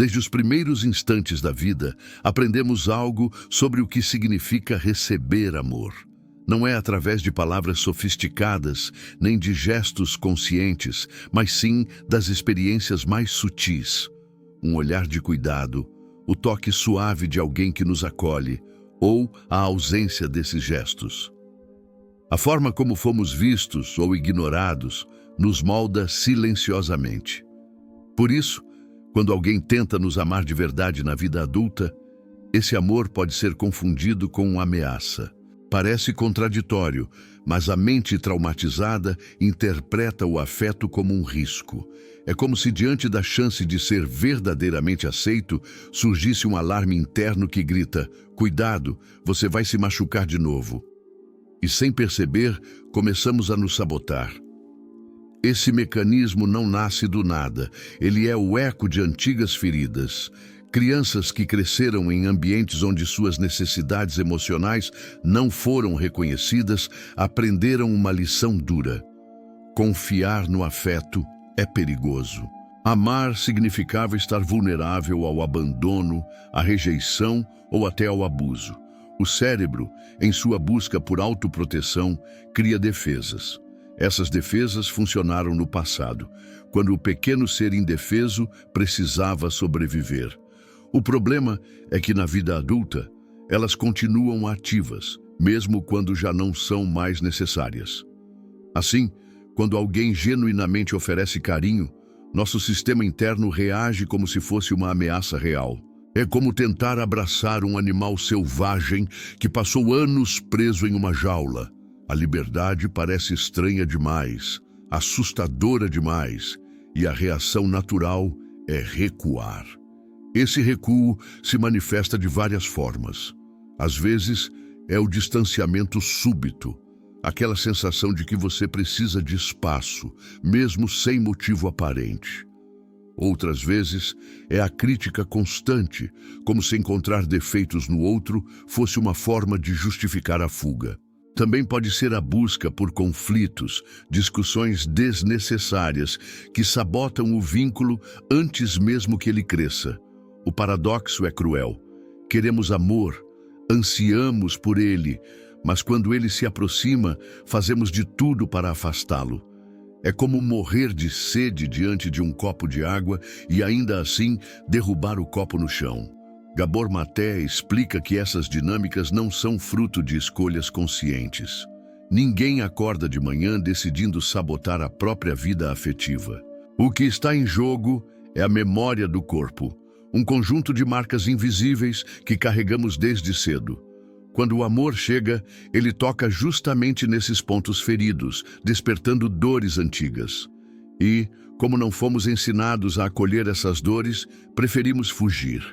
Desde os primeiros instantes da vida, aprendemos algo sobre o que significa receber amor. Não é através de palavras sofisticadas, nem de gestos conscientes, mas sim das experiências mais sutis. Um olhar de cuidado, o toque suave de alguém que nos acolhe, ou a ausência desses gestos. A forma como fomos vistos ou ignorados nos molda silenciosamente. Por isso, quando alguém tenta nos amar de verdade na vida adulta, esse amor pode ser confundido com uma ameaça. Parece contraditório, mas a mente traumatizada interpreta o afeto como um risco. É como se diante da chance de ser verdadeiramente aceito, surgisse um alarme interno que grita: cuidado, você vai se machucar de novo. E sem perceber, começamos a nos sabotar. Esse mecanismo não nasce do nada, ele é o eco de antigas feridas. Crianças que cresceram em ambientes onde suas necessidades emocionais não foram reconhecidas, aprenderam uma lição dura. Confiar no afeto é perigoso. Amar significava estar vulnerável ao abandono, à rejeição ou até ao abuso. O cérebro, em sua busca por autoproteção, cria defesas. Essas defesas funcionaram no passado, quando o pequeno ser indefeso precisava sobreviver. O problema é que na vida adulta, elas continuam ativas, mesmo quando já não são mais necessárias. Assim, quando alguém genuinamente oferece carinho, nosso sistema interno reage como se fosse uma ameaça real. É como tentar abraçar um animal selvagem que passou anos preso em uma jaula. A liberdade parece estranha demais, assustadora demais, e a reação natural é recuar. Esse recuo se manifesta de várias formas. Às vezes, é o distanciamento súbito, aquela sensação de que você precisa de espaço, mesmo sem motivo aparente. Outras vezes, é a crítica constante, como se encontrar defeitos no outro fosse uma forma de justificar a fuga. Também pode ser a busca por conflitos, discussões desnecessárias que sabotam o vínculo antes mesmo que ele cresça. O paradoxo é cruel. Queremos amor, ansiamos por ele, mas quando ele se aproxima, fazemos de tudo para afastá-lo. É como morrer de sede diante de um copo de água e ainda assim derrubar o copo no chão. Gabor Maté explica que essas dinâmicas não são fruto de escolhas conscientes. Ninguém acorda de manhã decidindo sabotar a própria vida afetiva. O que está em jogo é a memória do corpo, um conjunto de marcas invisíveis que carregamos desde cedo. Quando o amor chega, ele toca justamente nesses pontos feridos, despertando dores antigas. E, como não fomos ensinados a acolher essas dores, preferimos fugir.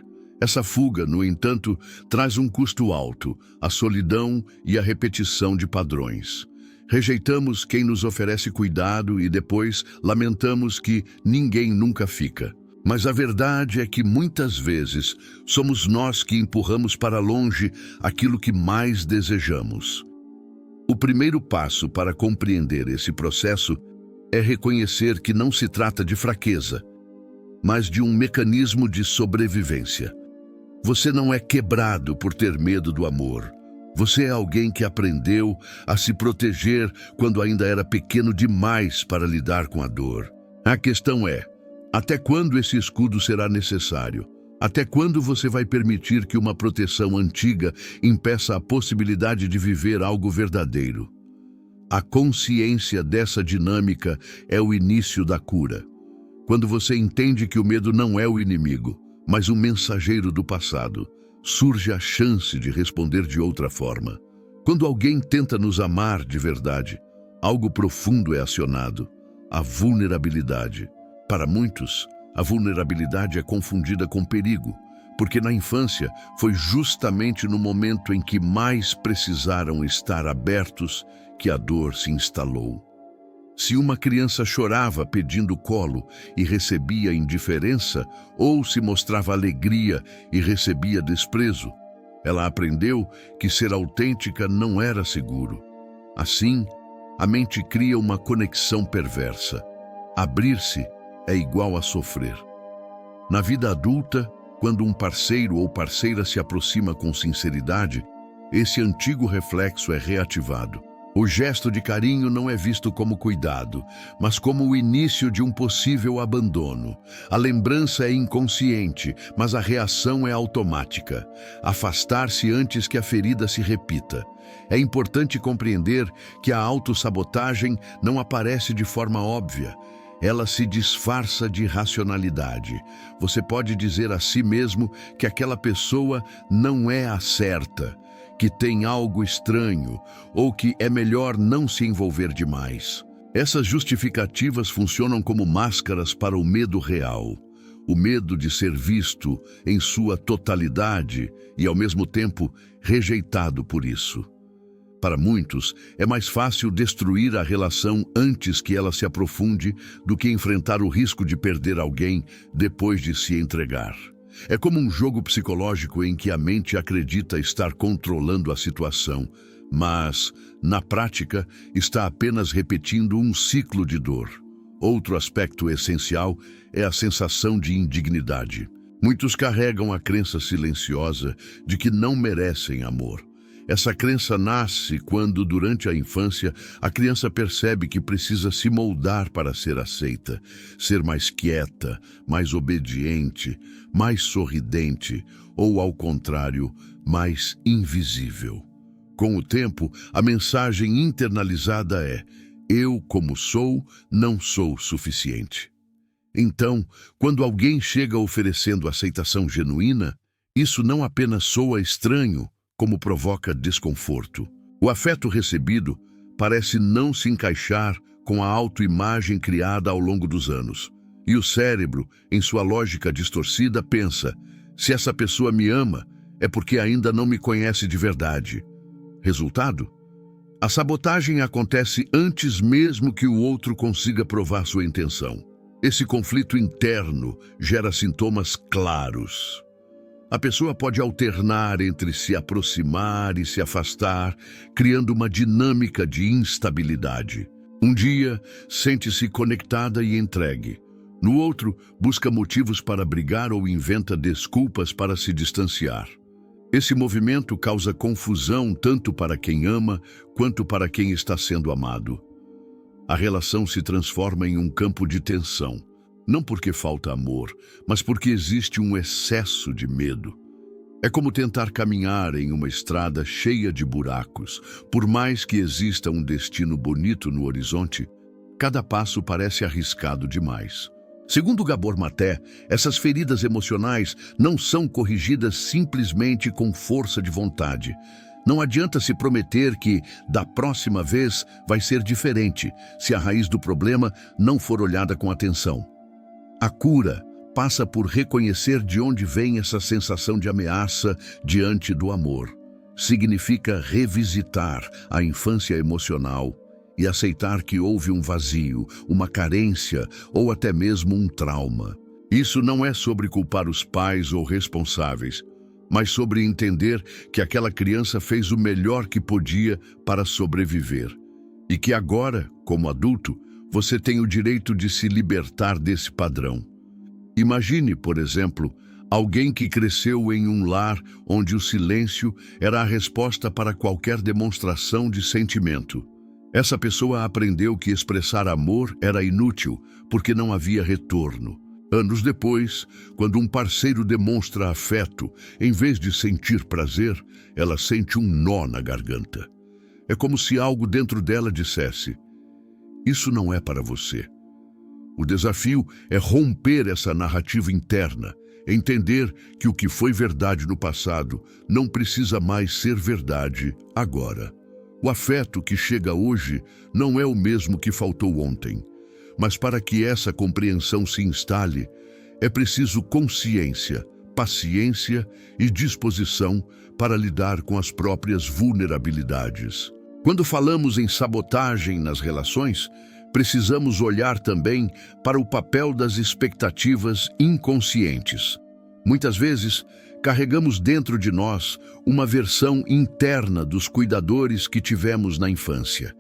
Essa fuga, no entanto, traz um custo alto, a solidão e a repetição de padrões. Rejeitamos quem nos oferece cuidado e depois lamentamos que ninguém nunca fica. Mas a verdade é que muitas vezes somos nós que empurramos para longe aquilo que mais desejamos. O primeiro passo para compreender esse processo é reconhecer que não se trata de fraqueza, mas de um mecanismo de sobrevivência. Você não é quebrado por ter medo do amor. Você é alguém que aprendeu a se proteger quando ainda era pequeno demais para lidar com a dor. A questão é: até quando esse escudo será necessário? Até quando você vai permitir que uma proteção antiga impeça a possibilidade de viver algo verdadeiro? A consciência dessa dinâmica é o início da cura. Quando você entende que o medo não é o inimigo, mas um mensageiro do passado, surge a chance de responder de outra forma. Quando alguém tenta nos amar de verdade, algo profundo é acionado: a vulnerabilidade. Para muitos, a vulnerabilidade é confundida com perigo, porque na infância foi justamente no momento em que mais precisaram estar abertos que a dor se instalou. Se uma criança chorava pedindo colo e recebia indiferença, ou se mostrava alegria e recebia desprezo, ela aprendeu que ser autêntica não era seguro. Assim, a mente cria uma conexão perversa. Abrir-se é igual a sofrer. Na vida adulta, quando um parceiro ou parceira se aproxima com sinceridade, esse antigo reflexo é reativado. O gesto de carinho não é visto como cuidado, mas como o início de um possível abandono. A lembrança é inconsciente, mas a reação é automática. Afastar-se antes que a ferida se repita. É importante compreender que a autossabotagem não aparece de forma óbvia. Ela se disfarça de racionalidade. Você pode dizer a si mesmo que aquela pessoa não é a certa, que tem algo estranho ou que é melhor não se envolver demais. Essas justificativas funcionam como máscaras para o medo real. O medo de ser visto em sua totalidade e, ao mesmo tempo, rejeitado por isso. Para muitos, é mais fácil destruir a relação antes que ela se aprofunde do que enfrentar o risco de perder alguém depois de se entregar. É como um jogo psicológico em que a mente acredita estar controlando a situação, mas, na prática, está apenas repetindo um ciclo de dor. Outro aspecto essencial é a sensação de indignidade. Muitos carregam a crença silenciosa de que não merecem amor. Essa crença nasce quando, durante a infância, a criança percebe que precisa se moldar para ser aceita, ser mais quieta, mais obediente, mais sorridente ou, ao contrário, mais invisível. Com o tempo, a mensagem internalizada é: eu, como sou, não sou suficiente. Então, quando alguém chega oferecendo aceitação genuína, isso não apenas soa estranho, como provoca desconforto. O afeto recebido parece não se encaixar com a autoimagem criada ao longo dos anos. E o cérebro, em sua lógica distorcida, pensa: se essa pessoa me ama, é porque ainda não me conhece de verdade. Resultado? A sabotagem acontece antes mesmo que o outro consiga provar sua intenção. Esse conflito interno gera sintomas claros. A pessoa pode alternar entre se aproximar e se afastar, criando uma dinâmica de instabilidade. Um dia, sente-se conectada e entregue. No outro, busca motivos para brigar ou inventa desculpas para se distanciar. Esse movimento causa confusão tanto para quem ama quanto para quem está sendo amado. A relação se transforma em um campo de tensão. Não porque falta amor, mas porque existe um excesso de medo. É como tentar caminhar em uma estrada cheia de buracos. Por mais que exista um destino bonito no horizonte, cada passo parece arriscado demais. Segundo Gabor Maté, essas feridas emocionais não são corrigidas simplesmente com força de vontade. Não adianta se prometer que, da próxima vez, vai ser diferente, se a raiz do problema não for olhada com atenção. A cura passa por reconhecer de onde vem essa sensação de ameaça diante do amor. Significa revisitar a infância emocional e aceitar que houve um vazio, uma carência ou até mesmo um trauma. Isso não é sobre culpar os pais ou responsáveis, mas sobre entender que aquela criança fez o melhor que podia para sobreviver e que agora, como adulto, você tem o direito de se libertar desse padrão. Imagine, por exemplo, alguém que cresceu em um lar onde o silêncio era a resposta para qualquer demonstração de sentimento. Essa pessoa aprendeu que expressar amor era inútil, porque não havia retorno. Anos depois, quando um parceiro demonstra afeto, em vez de sentir prazer, ela sente um nó na garganta. É como se algo dentro dela dissesse: isso não é para você. O desafio é romper essa narrativa interna, entender que o que foi verdade no passado não precisa mais ser verdade agora. O afeto que chega hoje não é o mesmo que faltou ontem, mas para que essa compreensão se instale, é preciso consciência, paciência e disposição para lidar com as próprias vulnerabilidades. Quando falamos em sabotagem nas relações, precisamos olhar também para o papel das expectativas inconscientes. Muitas vezes, carregamos dentro de nós uma versão interna dos cuidadores que tivemos na infância.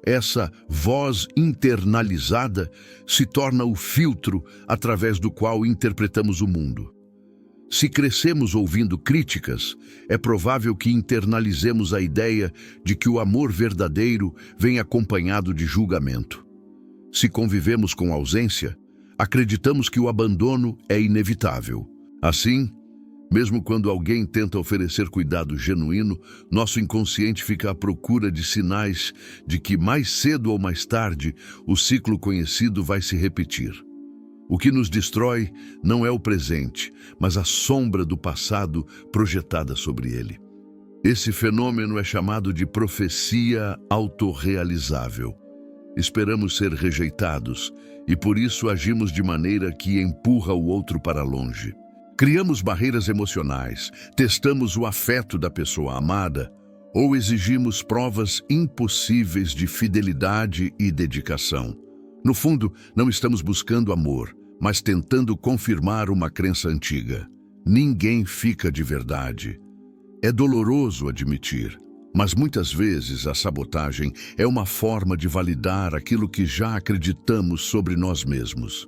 essa voz internalizada se torna o filtro através do qual interpretamos o mundo. Se crescemos ouvindo críticas, é provável que internalizemos a ideia de que o amor verdadeiro vem acompanhado de julgamento. Se convivemos com ausência, acreditamos que o abandono é inevitável. Assim, mesmo quando alguém tenta oferecer cuidado genuíno, nosso inconsciente fica à procura de sinais de que mais cedo ou mais tarde o ciclo conhecido vai se repetir. O que nos destrói não é o presente, mas a sombra do passado projetada sobre ele. Esse fenômeno é chamado de profecia autorrealizável. Esperamos ser rejeitados e por isso agimos de maneira que empurra o outro para longe. Criamos barreiras emocionais, testamos o afeto da pessoa amada ou exigimos provas impossíveis de fidelidade e dedicação. No fundo, não estamos buscando amor, mas tentando confirmar uma crença antiga. Ninguém fica de verdade. É doloroso admitir, mas muitas vezes a sabotagem é uma forma de validar aquilo que já acreditamos sobre nós mesmos.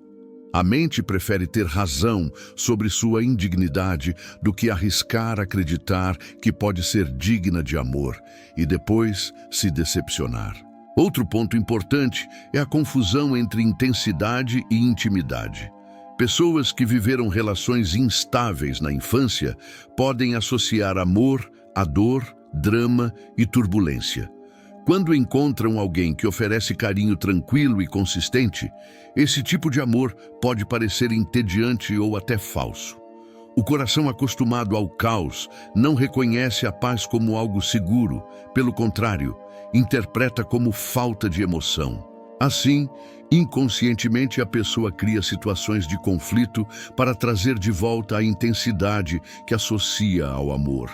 A mente prefere ter razão sobre sua indignidade do que arriscar acreditar que pode ser digna de amor e depois se decepcionar. Outro ponto importante é a confusão entre intensidade e intimidade. Pessoas que viveram relações instáveis na infância podem associar amor a dor, drama e turbulência. Quando encontram alguém que oferece carinho tranquilo e consistente, esse tipo de amor pode parecer entediante ou até falso. O coração acostumado ao caos não reconhece a paz como algo seguro, pelo contrário, interpreta como falta de emoção. Assim, inconscientemente a pessoa cria situações de conflito para trazer de volta a intensidade que associa ao amor.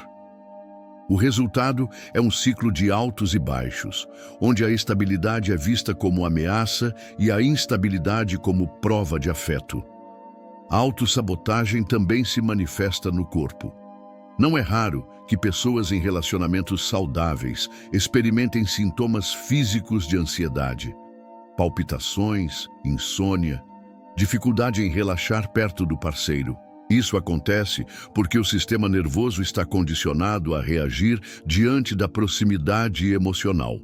O resultado é um ciclo de altos e baixos, onde a estabilidade é vista como ameaça e a instabilidade como prova de afeto. A autossabotagem também se manifesta no corpo. Não é raro que pessoas em relacionamentos saudáveis experimentem sintomas físicos de ansiedade, palpitações, insônia, dificuldade em relaxar perto do parceiro. Isso acontece porque o sistema nervoso está condicionado a reagir diante da proximidade emocional.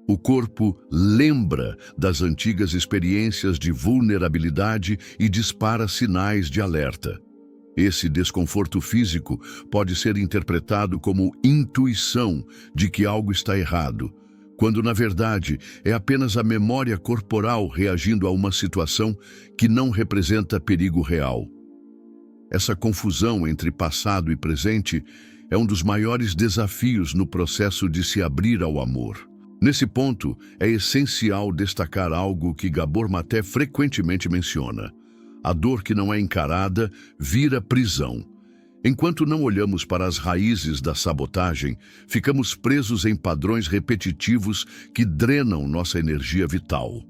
O corpo lembra das antigas experiências de vulnerabilidade e dispara sinais de alerta. Esse desconforto físico pode ser interpretado como intuição de que algo está errado, quando na verdade é apenas a memória corporal reagindo a uma situação que não representa perigo real. Essa confusão entre passado e presente é um dos maiores desafios no processo de se abrir ao amor. Nesse ponto, é essencial destacar algo que Gabor Maté frequentemente menciona. A dor que não é encarada vira prisão. Enquanto não olhamos para as raízes da sabotagem, ficamos presos em padrões repetitivos que drenam nossa energia vital.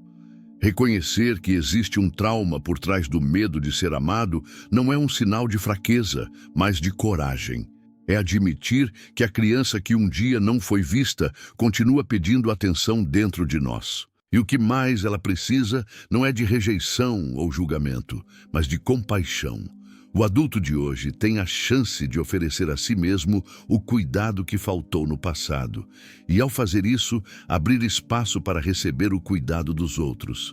Reconhecer que existe um trauma por trás do medo de ser amado não é um sinal de fraqueza, mas de coragem. É admitir que a criança que um dia não foi vista continua pedindo atenção dentro de nós. E o que mais ela precisa não é de rejeição ou julgamento, mas de compaixão. O adulto de hoje tem a chance de oferecer a si mesmo o cuidado que faltou no passado, e ao fazer isso, abrir espaço para receber o cuidado dos outros.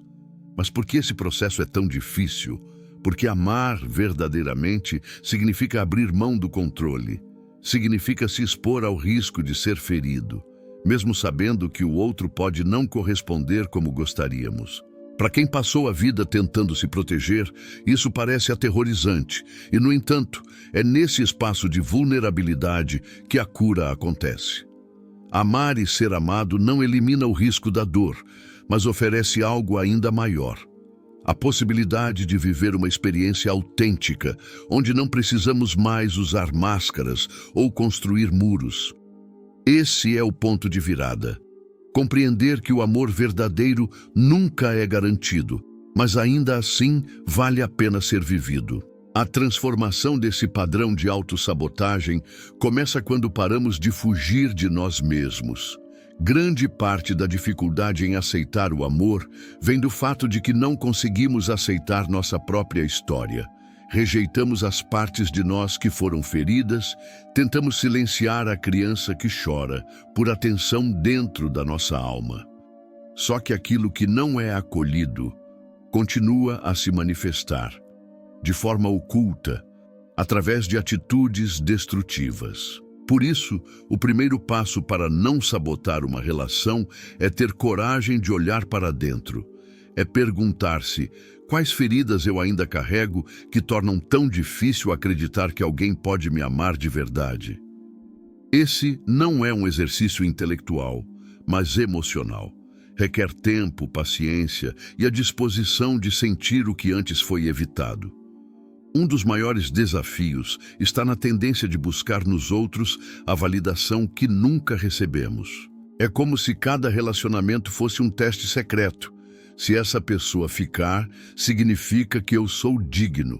Mas por que esse processo é tão difícil? Porque amar verdadeiramente significa abrir mão do controle, significa se expor ao risco de ser ferido, mesmo sabendo que o outro pode não corresponder como gostaríamos. Para quem passou a vida tentando se proteger, isso parece aterrorizante. E, no entanto, é nesse espaço de vulnerabilidade que a cura acontece. Amar e ser amado não elimina o risco da dor, mas oferece algo ainda maior. A possibilidade de viver uma experiência autêntica, onde não precisamos mais usar máscaras ou construir muros. Esse é o ponto de virada. Compreender que o amor verdadeiro nunca é garantido, mas ainda assim vale a pena ser vivido. A transformação desse padrão de autossabotagem começa quando paramos de fugir de nós mesmos. Grande parte da dificuldade em aceitar o amor vem do fato de que não conseguimos aceitar nossa própria história. Rejeitamos as partes de nós que foram feridas, tentamos silenciar a criança que chora por atenção dentro da nossa alma. Só que aquilo que não é acolhido continua a se manifestar, de forma oculta, através de atitudes destrutivas. Por isso, o primeiro passo para não sabotar uma relação é ter coragem de olhar para dentro. É perguntar-se: quais feridas eu ainda carrego que tornam tão difícil acreditar que alguém pode me amar de verdade? Esse não é um exercício intelectual, mas emocional. Requer tempo, paciência e a disposição de sentir o que antes foi evitado. Um dos maiores desafios está na tendência de buscar nos outros a validação que nunca recebemos. É como se cada relacionamento fosse um teste secreto. Se essa pessoa ficar, significa que eu sou digno.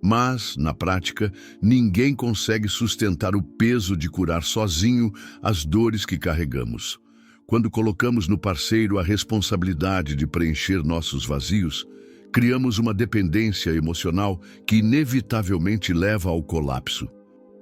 Mas, na prática, ninguém consegue sustentar o peso de curar sozinho as dores que carregamos. Quando colocamos no parceiro a responsabilidade de preencher nossos vazios, criamos uma dependência emocional que inevitavelmente leva ao colapso.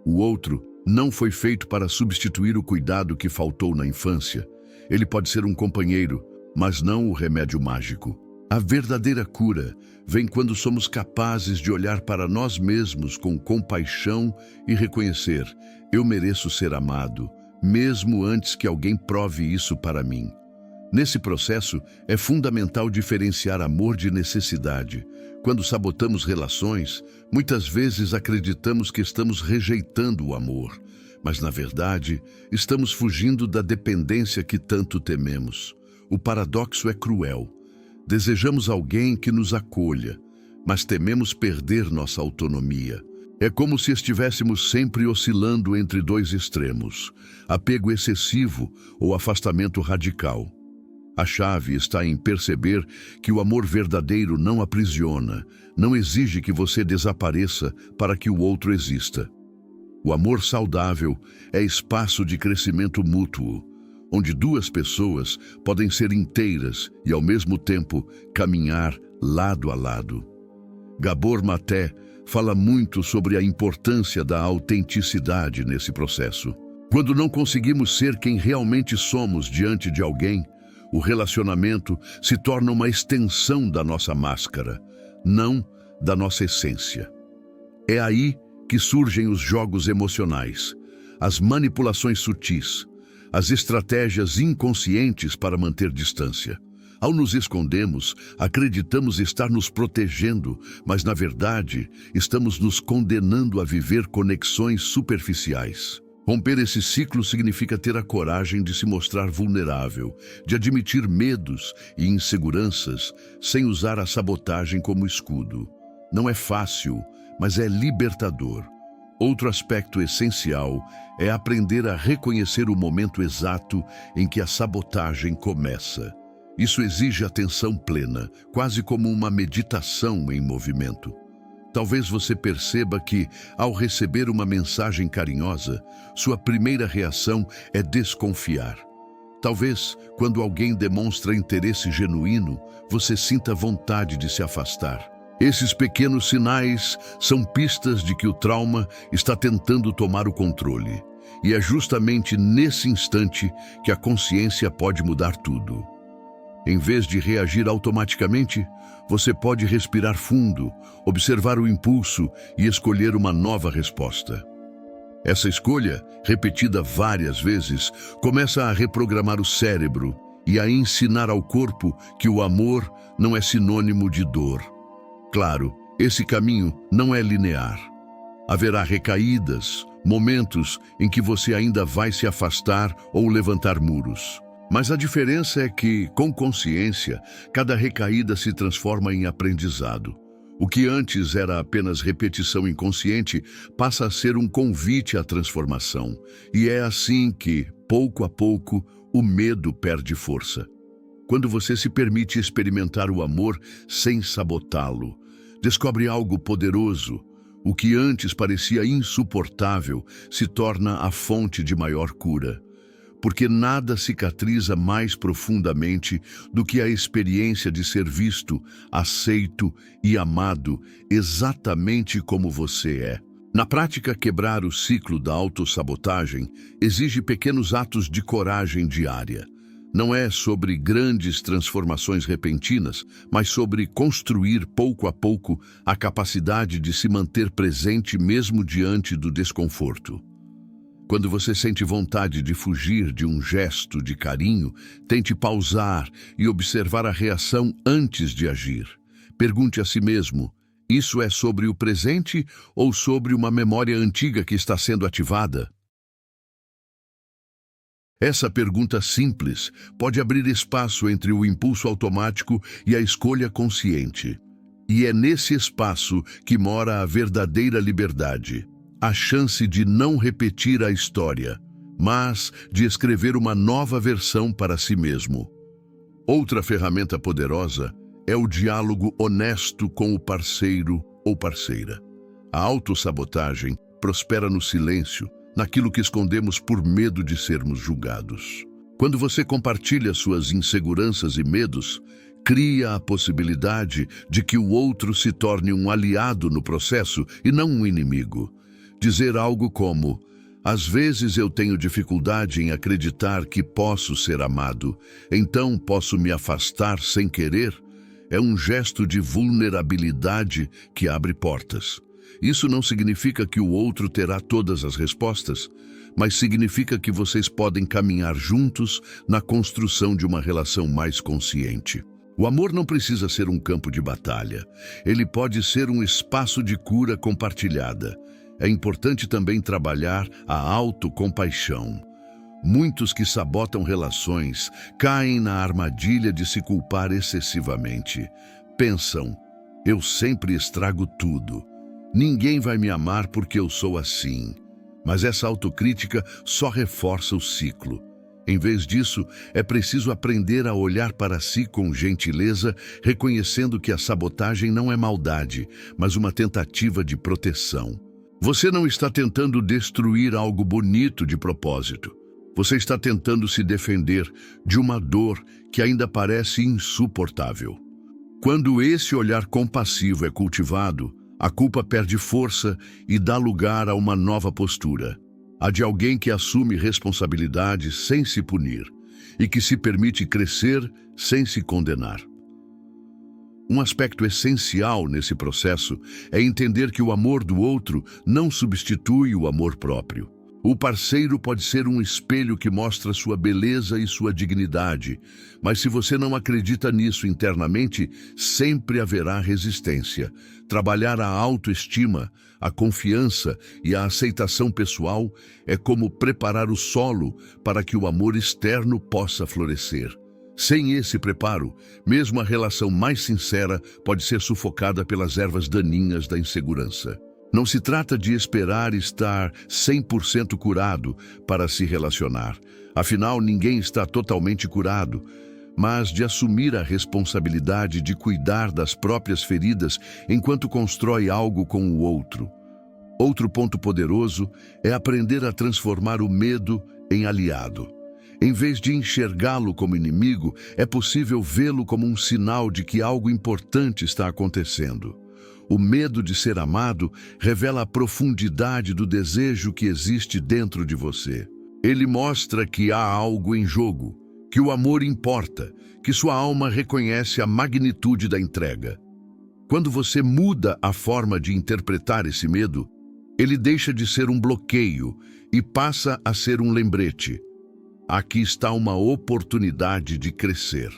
O outro não foi feito para substituir o cuidado que faltou na infância. Ele pode ser um companheiro, mas não o remédio mágico. A verdadeira cura vem quando somos capazes de olhar para nós mesmos com compaixão e reconhecer: eu mereço ser amado, mesmo antes que alguém prove isso para mim. Nesse processo, é fundamental diferenciar amor de necessidade. Quando sabotamos relações, muitas vezes acreditamos que estamos rejeitando o amor, mas, na verdade, estamos fugindo da dependência que tanto tememos. O paradoxo é cruel. Desejamos alguém que nos acolha, mas tememos perder nossa autonomia. É como se estivéssemos sempre oscilando entre dois extremos: apego excessivo ou afastamento radical. A chave está em perceber que o amor verdadeiro não aprisiona, não exige que você desapareça para que o outro exista. O amor saudável é espaço de crescimento mútuo, onde duas pessoas podem ser inteiras e, ao mesmo tempo, caminhar lado a lado. Gabor Maté fala muito sobre a importância da autenticidade nesse processo. Quando não conseguimos ser quem realmente somos diante de alguém, o relacionamento se torna uma extensão da nossa máscara, não da nossa essência. É aí que surgem os jogos emocionais, as manipulações sutis, as estratégias inconscientes para manter distância. Ao nos escondemos, acreditamos estar nos protegendo, mas, na verdade, estamos nos condenando a viver conexões superficiais. Romper esse ciclo significa ter a coragem de se mostrar vulnerável, de admitir medos e inseguranças sem usar a sabotagem como escudo. Não é fácil, mas é libertador. Outro aspecto essencial é aprender a reconhecer o momento exato em que a sabotagem começa. Isso exige atenção plena, quase como uma meditação em movimento. Talvez você perceba que, ao receber uma mensagem carinhosa, sua primeira reação é desconfiar. Talvez, quando alguém demonstra interesse genuíno, você sinta vontade de se afastar. Esses pequenos sinais são pistas de que o trauma está tentando tomar o controle. E é justamente nesse instante que a consciência pode mudar tudo. Em vez de reagir automaticamente, você pode respirar fundo, observar o impulso e escolher uma nova resposta. Essa escolha, repetida várias vezes, começa a reprogramar o cérebro e a ensinar ao corpo que o amor não é sinônimo de dor. Claro, esse caminho não é linear. Haverá recaídas, momentos em que você ainda vai se afastar ou levantar muros. Mas a diferença é que, com consciência, cada recaída se transforma em aprendizado. O que antes era apenas repetição inconsciente passa a ser um convite à transformação. E é assim que, pouco a pouco, o medo perde força. Quando você se permite experimentar o amor sem sabotá-lo, descobre algo poderoso. O que antes parecia insuportável se torna a fonte de maior cura. porque nada cicatriza mais profundamente do que a experiência de ser visto, aceito e amado exatamente como você é. Na prática, quebrar o ciclo da autossabotagem exige pequenos atos de coragem diária. Não é sobre grandes transformações repentinas, mas sobre construir pouco a pouco a capacidade de se manter presente mesmo diante do desconforto. Quando você sente vontade de fugir de um gesto de carinho, tente pausar e observar a reação antes de agir. Pergunte a si mesmo: isso é sobre o presente ou sobre uma memória antiga que está sendo ativada? Essa pergunta simples pode abrir espaço entre o impulso automático e a escolha consciente. E é nesse espaço que mora a verdadeira liberdade, a chance de não repetir a história, mas de escrever uma nova versão para si mesmo. Outra ferramenta poderosa é o diálogo honesto com o parceiro ou parceira. A autossabotagem prospera no silêncio, naquilo que escondemos por medo de sermos julgados. Quando você compartilha suas inseguranças e medos, cria a possibilidade de que o outro se torne um aliado no processo e não um inimigo. Dizer algo como: às vezes eu tenho dificuldade em acreditar que posso ser amado, então posso me afastar sem querer, é um gesto de vulnerabilidade que abre portas. Isso não significa que o outro terá todas as respostas, mas significa que vocês podem caminhar juntos na construção de uma relação mais consciente. O amor não precisa ser um campo de batalha. Ele pode ser um espaço de cura compartilhada. É importante também trabalhar a autocompaixão. Muitos que sabotam relações caem na armadilha de se culpar excessivamente. Pensam: eu sempre estrago tudo. Ninguém vai me amar porque eu sou assim. Mas essa autocrítica só reforça o ciclo. Em vez disso, é preciso aprender a olhar para si com gentileza, reconhecendo que a sabotagem não é maldade, mas uma tentativa de proteção. Você não está tentando destruir algo bonito de propósito. Você está tentando se defender de uma dor que ainda parece insuportável. Quando esse olhar compassivo é cultivado, a culpa perde força e dá lugar a uma nova postura, a de alguém que assume responsabilidade sem se punir e que se permite crescer sem se condenar. Um aspecto essencial nesse processo é entender que o amor do outro não substitui o amor próprio. O parceiro pode ser um espelho que mostra sua beleza e sua dignidade, mas se você não acredita nisso internamente, sempre haverá resistência. Trabalhar a autoestima, a confiança e a aceitação pessoal é como preparar o solo para que o amor externo possa florescer. Sem esse preparo, mesmo a relação mais sincera pode ser sufocada pelas ervas daninhas da insegurança. Não se trata de esperar estar 100% curado para se relacionar. Afinal, ninguém está totalmente curado, mas de assumir a responsabilidade de cuidar das próprias feridas enquanto constrói algo com o outro. Outro ponto poderoso é aprender a transformar o medo em aliado. Em vez de enxergá-lo como inimigo, é possível vê-lo como um sinal de que algo importante está acontecendo. O medo de ser amado revela a profundidade do desejo que existe dentro de você. Ele mostra que há algo em jogo, que o amor importa, que sua alma reconhece a magnitude da entrega. Quando você muda a forma de interpretar esse medo, ele deixa de ser um bloqueio e passa a ser um lembrete. Aqui está uma oportunidade de crescer.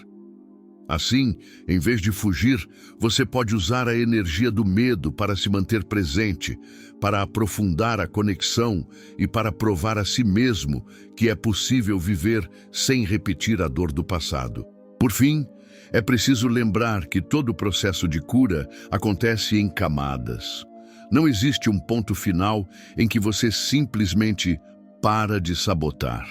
Assim, em vez de fugir, você pode usar a energia do medo para se manter presente, para aprofundar a conexão e para provar a si mesmo que é possível viver sem repetir a dor do passado. Por fim, é preciso lembrar que todo o processo de cura acontece em camadas. Não existe um ponto final em que você simplesmente para de sabotar.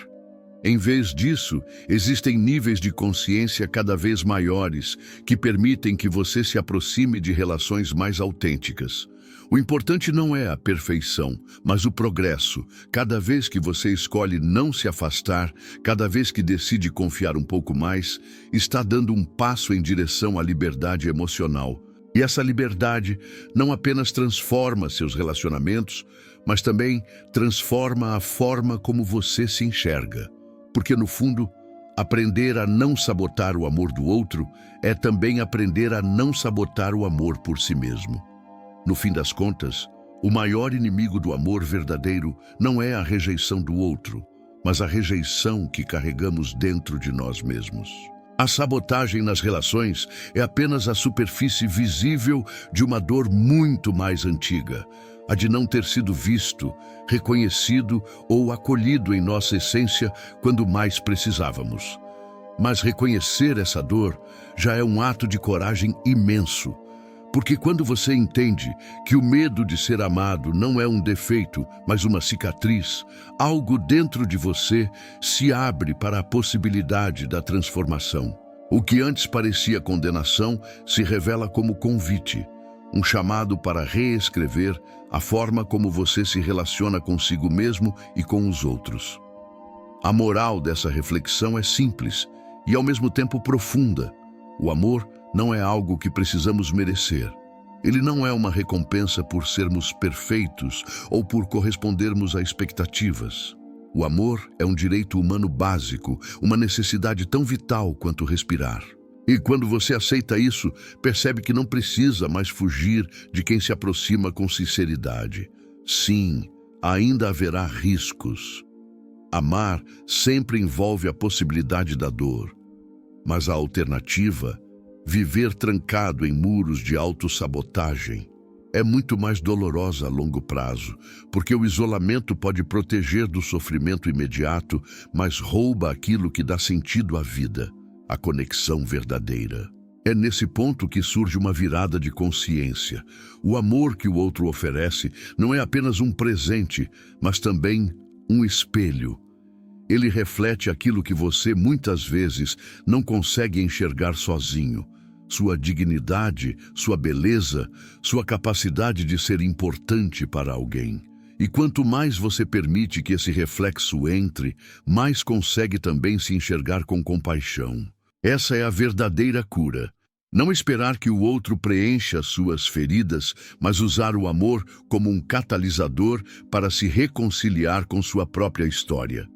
Em vez disso, existem níveis de consciência cada vez maiores que permitem que você se aproxime de relações mais autênticas. O importante não é a perfeição, mas o progresso. Cada vez que você escolhe não se afastar, cada vez que decide confiar um pouco mais, está dando um passo em direção à liberdade emocional. E essa liberdade não apenas transforma seus relacionamentos, mas também transforma a forma como você se enxerga. Porque, no fundo, aprender a não sabotar o amor do outro é também aprender a não sabotar o amor por si mesmo. No fim das contas, o maior inimigo do amor verdadeiro não é a rejeição do outro, mas a rejeição que carregamos dentro de nós mesmos. A sabotagem nas relações é apenas a superfície visível de uma dor muito mais antiga, a de não ter sido visto, reconhecido ou acolhido em nossa essência quando mais precisávamos. Mas reconhecer essa dor já é um ato de coragem imenso, porque quando você entende que o medo de ser amado não é um defeito, mas uma cicatriz, algo dentro de você se abre para a possibilidade da transformação. O que antes parecia condenação se revela como convite, um chamado para reescrever a forma como você se relaciona consigo mesmo e com os outros. A moral dessa reflexão é simples e ao mesmo tempo profunda. O amor não é algo que precisamos merecer. Ele não é uma recompensa por sermos perfeitos ou por correspondermos a expectativas. O amor é um direito humano básico, uma necessidade tão vital quanto respirar. E quando você aceita isso, percebe que não precisa mais fugir de quem se aproxima com sinceridade. Sim, ainda haverá riscos. Amar sempre envolve a possibilidade da dor, mas a alternativa, viver trancado em muros de autossabotagem, é muito mais dolorosa a longo prazo, porque o isolamento pode proteger do sofrimento imediato, mas rouba aquilo que dá sentido à vida, a conexão verdadeira. É nesse ponto que surge uma virada de consciência. O amor que o outro oferece não é apenas um presente, mas também um espelho. Ele reflete aquilo que você muitas vezes não consegue enxergar sozinho. Sua dignidade, sua beleza, sua capacidade de ser importante para alguém. E quanto mais você permite que esse reflexo entre, mais consegue também se enxergar com compaixão. Essa é a verdadeira cura. Não esperar que o outro preencha suas feridas, mas usar o amor como um catalisador para se reconciliar com sua própria história.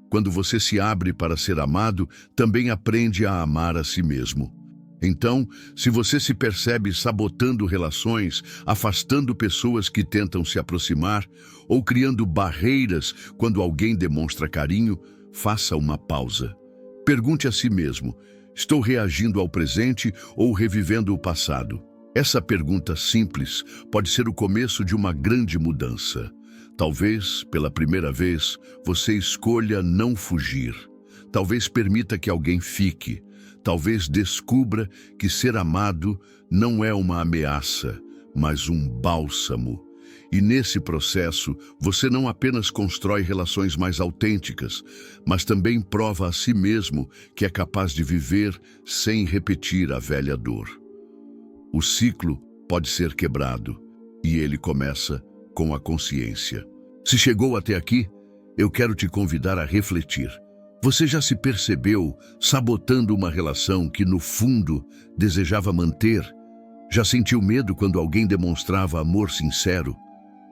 Quando você se abre para ser amado, também aprende a amar a si mesmo. Então, se você se percebe sabotando relações, afastando pessoas que tentam se aproximar ou criando barreiras quando alguém demonstra carinho, faça uma pausa. Pergunte a si mesmo: estou reagindo ao presente ou revivendo o passado? Essa pergunta simples pode ser o começo de uma grande mudança. Talvez, pela primeira vez, você escolha não fugir. Talvez permita que alguém fique. Talvez descubra que ser amado não é uma ameaça, mas um bálsamo. E nesse processo, você não apenas constrói relações mais autênticas, mas também prova a si mesmo que é capaz de viver sem repetir a velha dor. O ciclo pode ser quebrado, e ele começa com a consciência. Se chegou até aqui, eu quero te convidar a refletir. Você já se percebeu sabotando uma relação que, no fundo, desejava manter? Já sentiu medo quando alguém demonstrava amor sincero?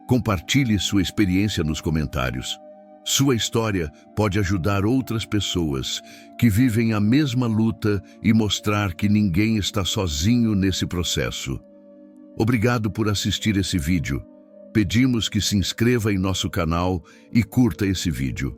Compartilhe sua experiência nos comentários. Sua história pode ajudar outras pessoas que vivem a mesma luta e mostrar que ninguém está sozinho nesse processo. Obrigado por assistir esse vídeo. Pedimos que se inscreva em nosso canal e curta esse vídeo.